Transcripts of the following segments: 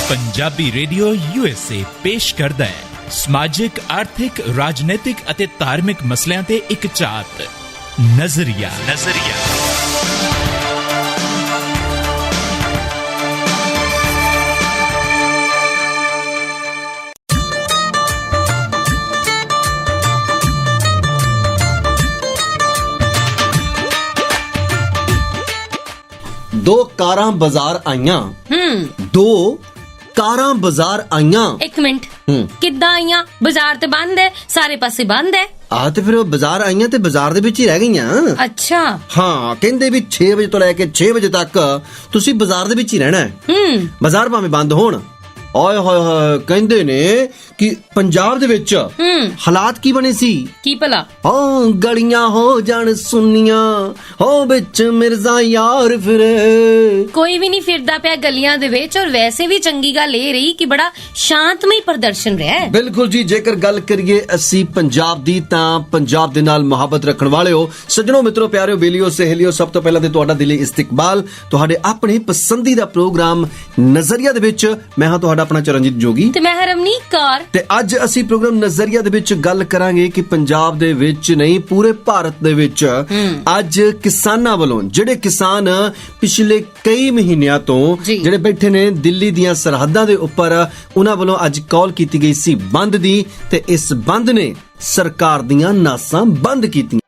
Punjabi radio USA ਪੇਸ਼ ਕਰਦਾ ਹੈ ਸਮਾਜਿਕ, ਆਰਥਿਕ, ਰਾਜਨੀਤਿਕ ਅਤੇ ਧਾਰਮਿਕ ਮਸਲਿਆਂ ਤੇ ਇੱਕ ਝਾਤ ਨਜ਼ਰੀਆ। ਦੋ ਕਾਰਾਂ ਬਾਜ਼ਾਰ ਆਈਆਂ। ਦੋ ਕਾਰਾਂ ਬਾਜ਼ਾਰ ਆਈਆਂ। ਇੱਕ ਮਿੰਟ, ਕਿੱਦਾਂ ਆਈਆਂ? ਬਾਜ਼ਾਰ ਤੇ ਬੰਦ ਹੈ, ਸਾਰੇ ਪਾਸੇ ਬੰਦ ਹੈ। ਆ ਤੇ ਫਿਰ ਉਹ ਬਾਜ਼ਾਰ ਆਈਆਂ ਤੇ ਬਾਜ਼ਾਰ ਦੇ ਵਿੱਚ ਹੀ ਰਹਿ ਗਈਆਂ। ਅੱਛਾ, ਹਾਂ, ਕਹਿੰਦੇ ਵੀ 6 ਵਜੇ ਤੋਂ ਲੈ ਕੇ 6 ਵਜੇ ਤੱਕ ਤੁਸੀਂ ਬਾਜ਼ਾਰ ਦੇ ਵਿੱਚ ਹੀ ਰਹਿਣਾ ਹੈ। ਬਾਜ਼ਾਰ ਭਾਵੇਂ ਬੰਦ ਹੋਣ। ਓਏ ਹੋਏ ਹੋਏ, ਕਹਿੰਦੇ ਨੇ ਕਿ ਪੰਜਾਬ ਦੇ ਵਿੱਚ ਹਾਲਾਤ ਕੀ ਬਣੇ ਸੀ? ਕੀ ਭਲਾ? ਹਾਂ, ਗਲੀਆਂ ਹੋ ਜਾਣ ਸੁੰਨੀਆਂ, ਹੋ ਵਿੱਚ ਮਿਰਜ਼ਾ ਯਾਰ ਫਿਰੇ। ਕੋਈ ਵੀ ਨਹੀਂ ਫਿਰਦਾ ਪਿਆ ਗਲੀਆਂ ਦੇ ਵਿੱਚ। ਔਰ ਵੈਸੇ ਵੀ ਚੰਗੀ ਗੱਲ ਇਹ ਰਹੀ ਕਿ ਬੜਾ ਸ਼ਾਂਤਮਈ ਪ੍ਰਦਰਸ਼ਨ ਰਿਹਾ ਹੈ। ਬਿਲਕੁਲ ਜੀ, ਜੇਕਰ ਗੱਲ ਕਰੀਏ ਅਸੀਂ ਪੰਜਾਬ ਦੀ, ਤਾਂ ਪੰਜਾਬ ਦੇ ਨਾਲ ਮੁਹੱਬਤ ਰੱਖਣ ਵਾਲਿਓ, ਸੱਜਣੋ, ਮਿੱਤਰੋ, ਪਿਆਰਿਓ, ਬੇਲੀਓ, ਸਹੇਲੀਓ, ਸਭ ਤੋਂ ਪਹਿਲਾਂ ਤੇ ਤੁਹਾਡਾ ਦਿਲੀ ਇਸਤਕਬਾਲ ਤੁਹਾਡੇ ਆਪਣੇ ਪਸੰਦੀਦਾ ਪ੍ਰੋਗਰਾਮ ਨਜ਼ਰੀਆ ਦੇ ਵਿੱਚ। ਮੈਂ ਹਾਂ ਤੁਹਾਡਾ ਆਪਣਾ ਚਰਨਜੀਤ ਜੋਗੀ ਤੇ ਮੈਂ ਰਮਨੀਕ ਕੌਰ। ਤੇ ਅੱਜ ਅਸੀਂ ਪ੍ਰੋਗਰਾਮ ਨਜ਼ਰੀਆ ਦੇ ਵਿੱਚ ਗੱਲ ਕਰਾਂਗੇ ਕਿ ਪੰਜਾਬ ਦੇ ਵਿੱਚ ਨਹੀਂ, ਪੂਰੇ ਭਾਰਤ ਦੇ ਵਿੱਚ ਅੱਜ ਕਿਸਾਨਾਂ ਵੱਲੋਂ, ਜਿਹੜੇ ਕਿਸਾਨ ਪਿਛਲੇ ਕਈ ਮਹੀਨਿਆਂ ਤੋਂ ਜਿਹੜੇ ਬੈਠੇ ਨੇ ਦਿੱਲੀ ਦੀਆਂ ਸਰਹੱਦਾਂ ਦੇ ਉੱਪਰ, ਉਹਨਾਂ ਵੱਲੋਂ ਅੱਜ ਕਾਲ ਕੀਤੀ ਗਈ ਸੀ ਬੰਦ ਦੀ, ਤੇ ਇਸ ਬੰਦ ਨੇ ਸਰਕਾਰ ਦੀਆਂ ਨਾਸਾਂ ਬੰਦ ਕੀਤੀਆਂ।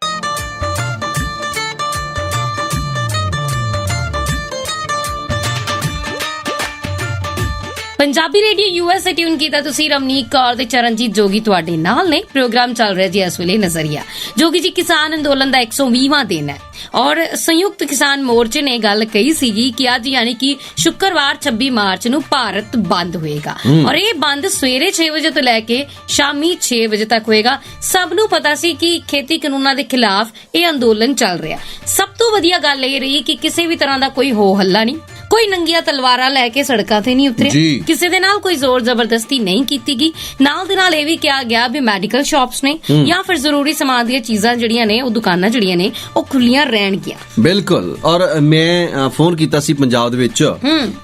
ਪੰਜਾਬੀ ਰੇਡੀਓ USA ਟਿਊਨ ਕੀਤਾ ਤੁਸੀਂ। ਰਮਨੀਕ ਕੌਰ ਤੇ ਚਰਨਜੀਤ ਜੋਗੀ ਤੁਹਾਡੇ ਨਾਲ ਨੇ। ਪ੍ਰੋਗਰਾਮ ਚੱਲ ਰਿਹਾ ਜੀ ਇਸ ਵੇਲੇ ਨਜ਼ਰੀਆ। ਜੋਗੀ ਜੀ, ਕਿਸਾਨ ਅੰਦੋਲਨ ਦਾ 120ਵਾਂ ਦਿਨ ਹੈ ਔਰ ਸੰਯੁਕਤ ਕਿਸਾਨ ਮੋਰਚੇ ਨੇ ਗੱਲ ਕਹੀ ਸੀਗੀ ਕਿ ਅੱਜ ਯਾਨੀ ਕਿ ਸ਼ੁੱਕਰਵਾਰ 26 ਮਾਰਚ ਨੂੰ ਭਾਰਤ ਬੰਦ ਹੋਏਗਾ ਔਰ ਇਹ ਬੰਦ ਸਵੇਰੇ 6 ਵਜੇ ਤੋਂ ਲੈ ਕੇ ਸ਼ਾਮੀ 6 ਵਜੇ ਤੱਕ ਹੋਏਗਾ। ਸਭ ਨੂੰ ਪਤਾ ਸੀ ਕਿ ਖੇਤੀ ਕਾਨੂੰਨਾਂ ਦੇ ਖਿਲਾਫ ਇਹ ਅੰਦੋਲਨ ਚੱਲ ਰਿਹਾ। ਸਭ ਤੋਂ ਵਧੀਆ ਗੱਲ ਇਹ ਰਹੀ ਕਿ ਕਿਸੇ ਵੀ ਤਰ੍ਹਾਂ ਦਾ ਕੋਈ ਹੋ ਹੱਲਾ ਨਹੀਂ, ਕੋਈ ਨੰਗੀਆਂ ਤਲਵਾਰਾਂ ਲੈ ਕੇ ਸੜਕਾਂ ਤੇ ਨਹੀਂ ਉਤਰੇ, ਕਿਸੇ ਦੇ ਨਾਲ ਕੋਈ ਜ਼ੋਰ ਜ਼ਬਰਦਸਤੀ ਨਹੀਂ ਕੀਤੀ ਗਈ। ਨਾਲ ਦੇ ਨਾਲ ਇਹ ਵੀ ਕਿਹਾ ਗਿਆ ਵੀ ਮੈਡੀਕਲ ਸ਼ਾਪਸ ਨੇ ਜਾਂ ਫਿਰ ਜ਼ਰੂਰੀ ਸਮਾਨ ਦੀਆਂ ਚੀਜ਼ਾਂ ਜਿਹੜੀਆਂ ਨੇ, ਉਹ ਦੁਕਾਨਾਂ ਜਿਹੜੀਆਂ ਨੇ, ਉਹ ਖੁੱਲੀਆਂ ਰਹਿਣਗੀਆਂ। ਬਿਲਕੁਲ। ਔਰ ਮੈਂ ਫੋਨ ਕੀਤਾ ਸੀ ਪੰਜਾਬ ਦੇ ਵਿੱਚ,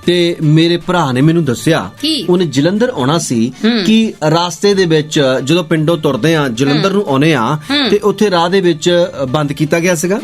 ਤੇ ਮੇਰੇ ਭਰਾ ਨੇ ਮੈਨੂੰ ਦੱਸਿਆ ਉਹਨੇ ਜਲੰਧਰ ਆਉਣਾ ਸੀ ਕਿ ਰਾਸਤੇ ਦੇ ਵਿੱਚ ਜਦੋਂ ਪਿੰਡੋਂ ਤੁਰਦੇ ਆ ਜਲੰਧਰ ਨੂੰ ਆਉਨੇ ਆ, ਤੇ ਉੱਥੇ ਰਾਹ ਦੇ ਵਿੱਚ ਬੰਦ ਕੀਤਾ ਗਿਆ ਸੀਗਾ।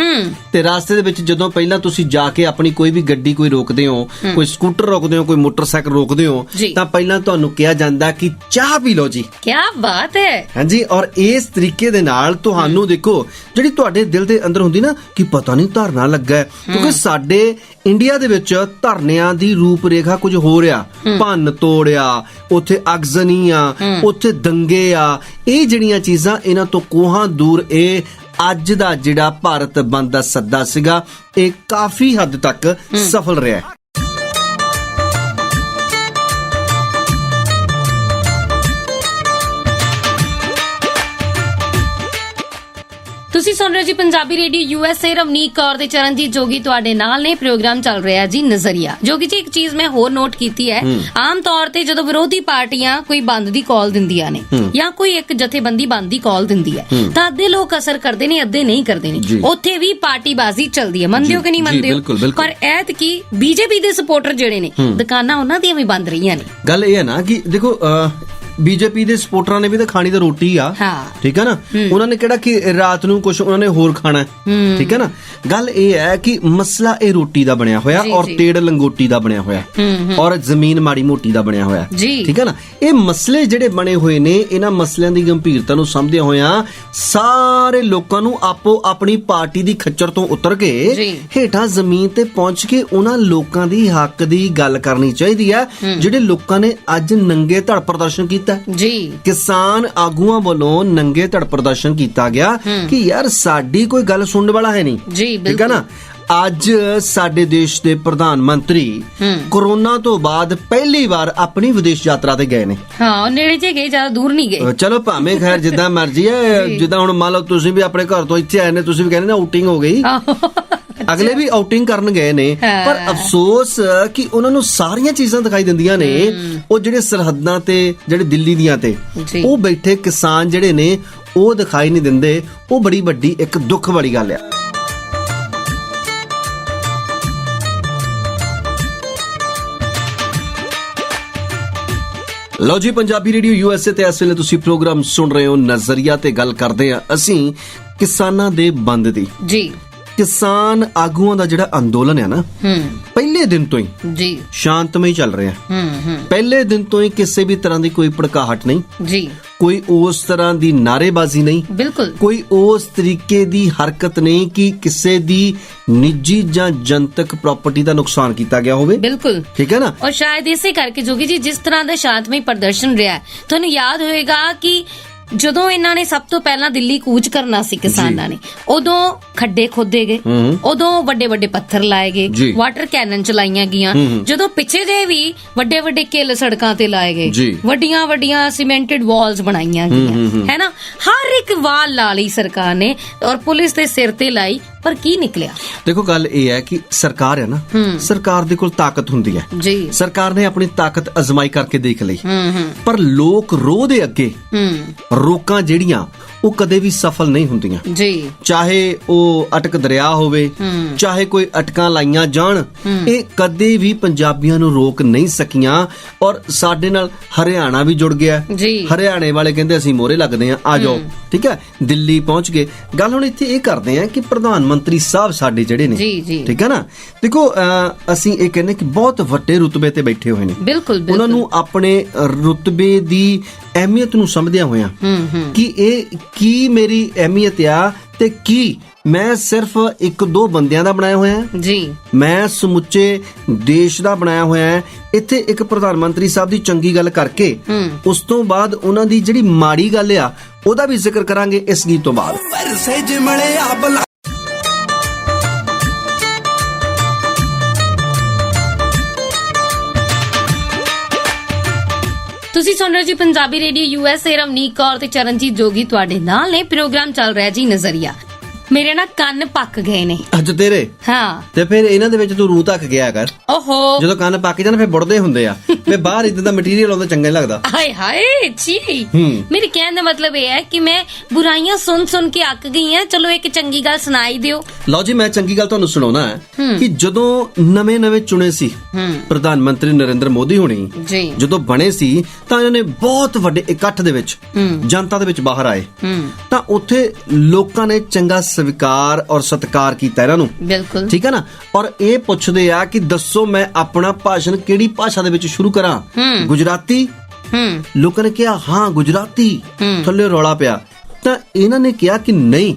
ਤੇ ਰਾਸਤੇ ਦੇ ਵਿੱਚ ਜਦੋਂ ਪਹਿਲਾਂ ਤੁਸੀਂ ਜਾ ਕੇ ਆਪਣੀ ਕੋਈ ਵੀ ਗੱਡੀ ਕੋਈ ਰੋਕਦੇ ਹੋ, ਕੋਈ ਸਕੂਟਰ ਰੋਕਦੇ ਹੋ, ਕੋਈ ਮੋਟਰਸਾਈਕਲ ਰੋਕਦੇ ਹੋ, ਤਾਂ ਪਹਿਲਾਂ ਤੁਹਾਨੂੰ ਕਿਹਾ ਜਾਂਦਾ ਕਿ ਚਾਹ ਪੀ ਲਓ ਜੀ। ਕੀ ਬਾਤ ਹੈ। ਹਾਂਜੀ, ਔਰ ਇਸ ਤਰੀਕੇ ਦੇ ਨਾਲ ਤੁਹਾਨੂੰ ਦੇਖੋ, ਜਿਹੜੀ ਤੁਹਾਡੇ ਦਿਲ ਦੇ ਅੰਦਰ ਹੁੰਦੀ ਨਾ ਕਿ ਪਤਾ ਨਹੀਂ ਧਰਨਾ ਲੱਗਾ, ਕਿਉਂਕਿ ਸਾਡੇ ਇੰਡੀਆ ਦੇ ਵਿੱਚ ਧਰਨਿਆਂ ਦੀ ਰੂਪ ਰੇਖਾ ਕੁਝ ਹੋ ਰਿਹਾ। ਭੰਨ ਤੋੜਿਆ, ਉੱਥੇ ਅਗਜ਼ਨੀ ਆ, ਉੱਥੇ ਦੰਗੇ ਆ, ਇਹ ਜਿਹੜੀਆਂ ਚੀਜ਼ਾਂ ਇਹਨਾਂ ਤੋਂ ਕੋਹਾਂ ਦੂਰ। ਇਹ ਅੱਜ ਦਾ ਜਿਹੜਾ ਭਾਰਤ ਬੰਦ ਦਾ ਸੱਦਾ ਸੀਗਾ, ਇਹ ਕਾਫੀ ਹੱਦ ਤੱਕ ਸਫਲ ਰਿਹਾ। ਤੁਸੀਂ ਸੁਣ ਰਹੇ ਜੀ ਪੰਜਾਬੀ ਰੇਡੀਓ USA। ਰਮਨੀਕ ਕੌਰ ਤੇ ਚਰਨਜੀਤ ਜੋਗੀ ਤੁਹਾਡੇ ਨਾਲ ਨੇ। ਪ੍ਰੋਗਰਾਮ ਚੱਲ ਰਿਹਾ ਜੀ ਨਜ਼ਰੀਆ। ਜੋਗੀ ਜੀ, ਇੱਕ ਚੀਜ਼ ਮੈਂ ਹੋਰ ਨੋਟ ਕੀਤੀ ਹੈ, ਆਮ ਤੌਰ ਤੇ ਜਦੋਂ ਵਿਰੋਧੀ ਪਾਰਟੀਆਂ ਕੋਈ ਬੰਦ ਦੀ ਕਾਲ ਦਿੰਦੀਆਂ ਨੇ ਜਾਂ ਕੋਈ ਇੱਕ ਜਥੇਬੰਦੀ ਬੰਦ ਦੀ ਕਾਲ ਦਿੰਦੀ ਹੈ, ਤਾਂ ਅੱਧੇ ਲੋਕ ਅਸਰ ਕਰਦੇ ਨੇ, ਅੱਧੇ ਨਹੀਂ ਕਰਦੇ ਨੇ। ਉੱਥੇ ਵੀ ਪਾਰਟੀਬਾਜ਼ੀ ਚੱਲਦੀ ਹੈ, ਮੰਨਦੇ ਹੋ ਕਿ ਨਹੀਂ ਮੰਨਦੇ ਹੋ? ਪਰ ਐਤਕੀ BJP ਦੇ ਸਪੋਰਟਰ ਜਿਹੜੇ ਨੇ, ਦੁਕਾਨਾਂ ਉਹਨਾਂ ਦੀਆਂ ਵੀ ਬੰਦ ਰਹੀਆਂ ਨੇ। ਗੱਲ ਇਹ ਹੈ ਨਾ ਕਿ ਦੇਖੋ, BJP ਦੇ ਸਪੋਰਟਰਾਂ ਨੇ ਵੀ ਤਾਂ ਖਾਣੀ ਤਾਂ ਰੋਟੀ ਆ, ਠੀਕ ਹੈ ਨਾ। ਉਹਨਾਂ ਨੇ ਕਿਹੜਾ ਕਿ ਰਾਤ ਨੂੰ ਕੁਝ ਉਹਨਾਂ ਨੇ ਹੋਰ ਖਾਣਾ, ਠੀਕ ਹੈ ਨਾ। ਗੱਲ ਇਹ ਹੈ ਕਿ ਮਸਲਾ ਇਹ ਰੋਟੀ ਦਾ ਬਣਿਆ ਹੋਇਆ ਔਰ ਤੇੜ ਲੰਗੋਟੀ ਦਾ ਬਣਿਆ ਹੋਇਆ ਔਰ ਜ਼ਮੀਨ ਮਾੜੀ ਮੋਟੀ ਦਾ ਬਣਿਆ ਹੋਇਆ, ਠੀਕ ਹੈ ਨਾ। ਇਹ ਮਸਲੇ ਜਿਹੜੇ ਬਣੇ ਹੋਏ ਨੇ, ਇਹਨਾਂ ਮਸਲਿਆਂ ਦੀ ਗੰਭੀਰਤਾ ਨੂੰ ਸਮਝਦੇ ਹੋਇਆ ਸਾਰੇ ਲੋਕਾਂ ਨੂੰ ਆਪੋ ਆਪਣੀ ਪਾਰਟੀ ਦੀ ਖੱਚਰ ਤੋਂ ਉਤਰ ਕੇ ਹੇਠਾਂ ਜ਼ਮੀਨ ਤੇ ਪਹੁੰਚ ਕੇ ਉਹਨਾਂ ਲੋਕਾਂ ਦੀ ਹੱਕ ਦੀ ਗੱਲ ਕਰਨੀ ਚਾਹੀਦੀ ਹੈ, ਜਿਹੜੇ ਲੋਕਾਂ ਨੇ ਅੱਜ ਨੰਗੇ ਧੜ ਪ੍ਰਦਰਸ਼ਨ ਕੀਤਾ ਜੀ। ਕਿਸਾਨ ਆਗੂਆਂ ਵੱਲੋਂ ਨੰਗੇ ਧੜ ਪ੍ਰਦਰਸ਼ਨ ਕੀਤਾ ਗਿਆ ਕਿ ਯਾਰ ਸਾਡੀ ਕੋਈ ਗੱਲ ਸੁਣਨ ਵਾਲਾ ਹੈ ਨਹੀਂ, ਠੀਕ ਹੈ ਨਾ। ਅੱਜ ਸਾਡੇ ਦੇਸ਼ ਦੇ ਪ੍ਰਧਾਨ ਮੰਤਰੀ ਕੋਰੋਨਾ ਤੋਂ ਬਾਅਦ ਪਹਿਲੀ ਵਾਰ ਆਪਣੀ ਵਿਦੇਸ਼ ਯਾਤਰਾ ਤੇ ਗਏ ਨੇ। ਹਾਂ, ਨੇੜੇ ਜੇ ਗਏ, ਜ਼ਿਆਦਾ ਦੂਰ ਨਹੀਂ ਗਏ। ਚਲੋ ਭਾਵੇਂ ਖੈਰ ਜਿੱਦਾਂ ਮਰਜ਼ੀ ਹੈ, ਜਿੱਦਾਂ ਹੁਣ ਮੰਨ ਲਓ ਤੁਸੀਂ ਵੀ ਆਪਣੇ ਘਰ ਤੋਂ ਇੱਥੇ ਆਏ ਨੇ, ਤੁਸੀਂ ਵੀ ਕਹਿੰਦੇ ਨਾ ਆਊਟਿੰਗ ਹੋ ਗਈ, ਅਗਲੇ ਵੀ ਆਊਟਿੰਗ ਕਰਨ ਗਏ ਨੇ। ਪਰ ਅਫਸੋਸ ਕਿ ਉਹਨਾਂ ਨੂੰ ਸਾਰੀਆਂ ਚੀਜ਼ਾਂ ਦਿਖਾਈ ਦਿੰਦੀਆਂ ਨੇ, ਉਹ ਜਿਹੜੇ ਸਰਹੱਦਾਂ ਤੇ ਜਿਹੜੇ ਦਿੱਲੀ ਦੀਆਂ ਤੇ ਉਹ ਬੈਠੇ ਕਿਸਾਨ ਜਿਹੜੇ ਨੇ ਉਹ ਦਿਖਾਈ ਨਹੀਂ ਦਿੰਦੇ। ਉਹ ਬੜੀ ਵੱਡੀ ਇੱਕ ਦੁੱਖ ਵਾਲੀ ਗੱਲ ਆ। ਲਓ ਜੀ, ਪੰਜਾਬੀ ਰੇਡੀਓ USA ਤੇ ਇਸ ਵੇਲੇ ਤੁਸੀਂ ਪ੍ਰੋਗਰਾਮ ਸੁਣ ਰਹੇ ਹੋ ਨਜ਼ਰੀਆ, ਤੇ ਗੱਲ ਕਰਦੇ ਆ ਅਸੀਂ ਕਿਸਾਨਾਂ ਦੇ ਬੰਦ ਦੀ। ਜੀ, ਕਿਸਾਨ ਆਗੂਆਂ ਦਾ ਜਿਹੜਾ ਅੰਦੋਲਨ ਹੈ ਨਾ, ਪਹਿਲੇ ਦਿਨ ਤੋਂ ਹੀ ਜੀ ਸ਼ਾਂਤਮਈ ਚੱਲ ਰਿਹਾ। ਪਹਿਲੇ ਦਿਨ ਤੋਂ ਹੀ ਕਿਸੇ ਵੀ ਤਰ੍ਹਾਂ ਦੀ ਕੋਈ ਭੜਕਾਹਟ ਨਹੀਂ ਜੀ, ਕੋਈ ਉਸ ਤਰ੍ਹਾਂ ਦੀ ਨਾਅਰੇਬਾਜ਼ੀ ਨਹੀਂ, ਬਿਲਕੁਲ ਕੋਈ ਉਸ ਤਰੀਕੇ ਦੀ ਹਰਕਤ ਨਹੀਂ ਕਿ ਕਿਸੇ ਦੀ ਨਿੱਜੀ ਜਾਂ ਜਨਤਕ ਪ੍ਰਾਪਰਟੀ ਦਾ ਨੁਕਸਾਨ ਕੀਤਾ ਗਿਆ ਹੋਵੇ। ਬਿਲਕੁਲ ਠੀਕ ਹੈ ਨਾ। ਔਰ ਸ਼ਾਇਦ ਇਸੇ ਕਰਕੇ ਜੋਗੀ ਜੀ ਜਿਸ ਤਰ੍ਹਾਂ ਦਾ ਸ਼ਾਂਤਮਈ ਪ੍ਰਦਰਸ਼ਨ ਰਿਹਾ ਹੈ, ਤੁਹਾਨੂੰ ਯਾਦ ਹੋਏਗਾ ਕਿ ਜਦੋਂ ਇਹਨਾਂ ਨੇ ਸਭ ਤੋਂ ਪਹਿਲਾਂ ਦਿੱਲੀ ਕੂਚ ਕਰਨਾ ਸੀ ਕਿਸਾਨਾਂ ਨੇ, ਉਦੋਂ ਖੱਡੇ ਖੋਦੇ ਗਏ, ਉਦੋਂ ਵੱਡੇ ਵੱਡੇ ਪੱਥਰ ਲਾਏ ਗਏ, ਵਾਟਰ ਕੈਨਨ ਚਲਾਈਆਂ ਗਈਆਂ। ਜਦੋਂ ਪਿੱਛੇ ਜੇ ਵੀ ਵੱਡੇ ਵੱਡੇ ਕਿੱਲ ਸੜਕਾਂ ਤੇ ਲਾਏ ਗਏ, ਵੱਡੀਆਂ ਵੱਡੀਆਂ ਸੀਮੈਂਟਡ ਵਾਲਸ ਬਣਾਈਆਂ ਗਈਆਂ, ਹੈ ਨਾ। ਹਰ ਇੱਕ ਵਾਲ ਲਾ ਲਈ ਸਰਕਾਰ ਨੇ ਔਰ ਪੁਲਿਸ ਦੇ ਸਿਰ ਤੇ ਲਾਈ, ਪਰ ਕੀ ਨਿਕਲਿਆ? ਦੇਖੋ, ਗੱਲ ਇਹ ਹੈ ਕਿ ਸਰਕਾਰ ਹੈ ਨਾ, ਸਰਕਾਰ ਦੇ ਕੋਲ ਤਾਕਤ ਹੁੰਦੀ ਹੈ ਜੀ। ਸਰਕਾਰ ਨੇ ਆਪਣੀ ਤਾਕਤ ਅਜ਼ਮਾਈ ਕਰਕੇ ਦੇਖ ਲਈ, ਪਰ ਲੋਕ ਰੋਹ ਦੇ ਅੱਗੇ ਰੋਕਾਂ ਜਿਹੜੀਆਂ ਉਹ ਕਦੇ ਵੀ ਸਫਲ ਨਹੀਂ ਹੁੰਦੀਆਂ ਜੀ। ਚਾਹੇ ਉਹ ਅਟਕ ਦਰਿਆ ਹੋਵੇ, ਚਾਹੇ ਕੋਈ ਅਟਕਾਂ ਲਾਈਆਂ ਜਾਣ, ਇਹ ਕਦੇ ਵੀ ਪੰਜਾਬੀਆਂ ਨੂੰ ਰੋਕ ਨਹੀਂ ਸਕੀਆਂ। ਔਰ ਸਾਡੇ ਨਾਲ ਹਰਿਆਣਾ ਵੀ ਜੁੜ ਗਿਆ ਜੀ। ਹਰਿਆਣੇ ਵਾਲੇ ਕਹਿੰਦੇ ਅਸੀਂ ਮੋਹਰੇ ਲੱਗਦੇ ਆ ਜਾਓ, ਠੀਕ ਹੈ, ਦਿੱਲੀ ਪਹੁੰਚ ਗਏ। ਗੱਲ ਹੁਣ ਇੱਥੇ ਇਹ ਕਰਦੇ ਆ ਕਿ ਪ੍ਰਧਾਨ ਮੰਤਰੀ ਸਾਹਿਬ ਸਾਡੇ ਜਿਹੜੇ ਨੇ, ਠੀਕ ਹੈ ਨਾ, ਦੇਖੋ ਅਸੀਂ ਇਹ ਕਹਿੰਦੇ ਕਿ ਬਹੁਤ ਵੱਡੇ ਰੁਤਬੇ ਤੇ ਬੈਠੇ ਹੋਏ ਨੇ। ਬਿਲਕੁਲ, ਉਹਨਾਂ ਨੂੰ ਆਪਣੇ ਰੁਤਬੇ ਦੀ ਅਹਿਮੀਅਤ ਨੂੰ ਸਮਝਦਿਆਂ ਹੋਇਆਂ ਕਿ ਇਹ ਕੀ ਮੇਰੀ ਅਹਿਮੀਅਤ ਆ ਤੇ ਕੀ ਮੈਂ ਸਿਰਫ ਇੱਕ ਦੋ ਬੰਦਿਆਂ ਦਾ ਬਣਾਇਆ ਹੋਇਆ ਜੀ, ਮੈਂ ਸਮੁੱਚੇ ਦੇਸ਼ ਦਾ ਬਣਾਇਆ ਹੋਇਆ। ਇੱਥੇ ਇੱਕ ਪ੍ਰਧਾਨ ਮੰਤਰੀ ਸਾਹਿਬ ਦੀ ਚੰਗੀ ਗੱਲ ਕਰਕੇ ਉਸ ਤੋਂ ਬਾਅਦ ਉਹਨਾਂ ਦੀ ਜਿਹੜੀ ਮਾੜੀ ਗੱਲ ਆ ਉਹਦਾ ਵੀ ਜ਼ਿਕਰ ਕਰਾਂਗੇ ਇਸ ਗੀਤ ਤੋਂ ਬਾਅਦ। ਤੁਸੀਂ ਸੁਣ ਰਹੇ ਜੀ ਪੰਜਾਬੀ ਰੇਡੀਓ USA, ਰਵਨੀਕ ਕੌਰ ਤੇ ਚਰਨਜੀਤ ਜੋਗੀ ਤੁਹਾਡੇ ਨਾਲ ਨੇ। ਪ੍ਰੋਗਰਾਮ ਚੱਲ ਰਿਹਾ ਜੀ ਨਜ਼ਰੀਆ। ਮੇਰੇ ਨਾ ਕੰਨ ਪੱਕ ਗਏ ਨੇ ਅੱਜ ਤੇਰੇ। ਹਾਂ, ਤੇ ਫਿਰ ਇਹਨਾਂ ਦੇ ਵਿੱਚ ਤੂੰ ਰੂਹ ਤੱਕ ਗਿਆ ਕਰ। ਓਹੋ, ਜਦੋਂ ਕੰਨ ਪੱਕ ਜਾਣ ਫਿਰ ਬੁੜਦੇ ਹੁੰਦੇ ਆ, ਤੇ ਬਾਹਰ ਇਦਾਂ ਦਾ ਮਟੀਰੀਅਲ ਆਉਂਦਾ ਚੰਗਾ ਨਹੀਂ ਲੱਗਦਾ। ਹਾਏ ਹਾਏ ਜੀ। ਮੇਰੇ ਕਹਿਣ ਦਾ ਮਤਲਬ ਇਹ ਹੈ ਕਿ ਮੈਂ ਬੁਰਾਈਆਂ ਸੁਣ ਸੁਣ ਕੇ ਅੱਕ ਗਈ ਹਾਂ। ਚਲੋ ਇੱਕ ਚੰਗੀ ਗੱਲ ਸੁਣਾਈ ਦਿਓ। ਲਓ ਜੀ, ਮੈਂ ਚੰਗੀ ਗੱਲ ਤੁਹਾਨੂੰ ਸੁਣਾਉਣਾ ਹੈ ਕਿ ਜਦੋਂ ਨਵੇਂ ਚੁਣੇ ਸੀ ਪ੍ਰਧਾਨ ਮੰਤਰੀ ਨਰਿੰਦਰ ਮੋਦੀ ਹੋਣੀ, ਜਦੋਂ ਬਣੇ ਸੀ ਤਾਂ ਇਹਨਾਂ ਨੇ ਬਹੁਤ ਵੱਡੇ ਇਕੱਠ ਦੇ ਵਿੱਚ ਜਨਤਾ ਦੇ ਵਿੱਚ ਬਾਹਰ ਆਏ, ਤਾਂ ਉੱਥੇ ਲੋਕਾਂ ਨੇ ਚੰਗਾ ਸਵੀਕਾਰ ਔਰ ਸਤਿਕਾਰ ਕੀਤਾ ਇਹਨਾਂ ਨੂੰ। ਬਿਲਕੁਲ, ਠੀਕ ਹੈ ਨਾ। ਔਰ ਇਹ ਪੁੱਛਦੇ ਆ ਕਿ ਦੱਸੋ ਮੈਂ ਆਪਣਾ ਭਾਸ਼ਣ ਕਿਹੜੀ ਭਾਸ਼ਾ ਦੇ ਵਿੱਚ ਸ਼ੁਰੂ ਕਰਾਂ? ਗੁਜਰਾਤੀ? ਲੋਕਾਂ ਨੇ ਕਿਹਾ ਹਾਂ ਗੁਜਰਾਤੀ। ਥੱਲੇ ਰੌਲਾ ਪਿਆ, ਤਾਂ ਇਹਨਾਂ ਨੇ ਕਿਹਾ ਕਿ ਨਹੀਂ,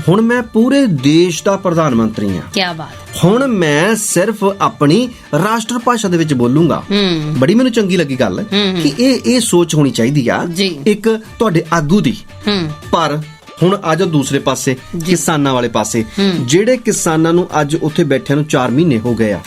ਹੁਣ ਮੈਂ ਪੂਰੇ ਦੇਸ਼ ਦਾ ਪ੍ਰਧਾਨ ਮੰਤਰੀ ਹਾਂ। ਕੀ ਬਾਤ। ਹੁਣ ਮੈਂ ਸਿਰਫ ਆਪਣੀ ਰਾਸ਼ਟਰ ਭਾਸ਼ਾ ਦੇ ਵਿੱਚ ਬੋਲੂੰਗਾ। ਬੜੀ ਮੈਨੂੰ ਚੰਗੀ ਲੱਗੀ ਗੱਲ ਕਿ ਇਹ ਸੋਚ ਹੋਣੀ ਚਾਹੀਦੀ ਆ ਇੱਕ ਤੁਹਾਡੇ ਆਗੂ ਦੀ। ਪਰ ਹੁਣ ਆ ਜਾਓ ਦੂਸਰੇ ਪਾਸੇ, ਕਿਸਾਨਾਂ ਵਾਲੇ ਪਾਸੇ, ਜਿਹੜੇ ਕਿਸਾਨਾਂ ਨੂੰ ਅੱਜ ਉੱਥੇ ਬੈਠਿਆਂ ਨੂੰ 4 ਮਹੀਨੇ ਹੋ ਗਏ ਆ,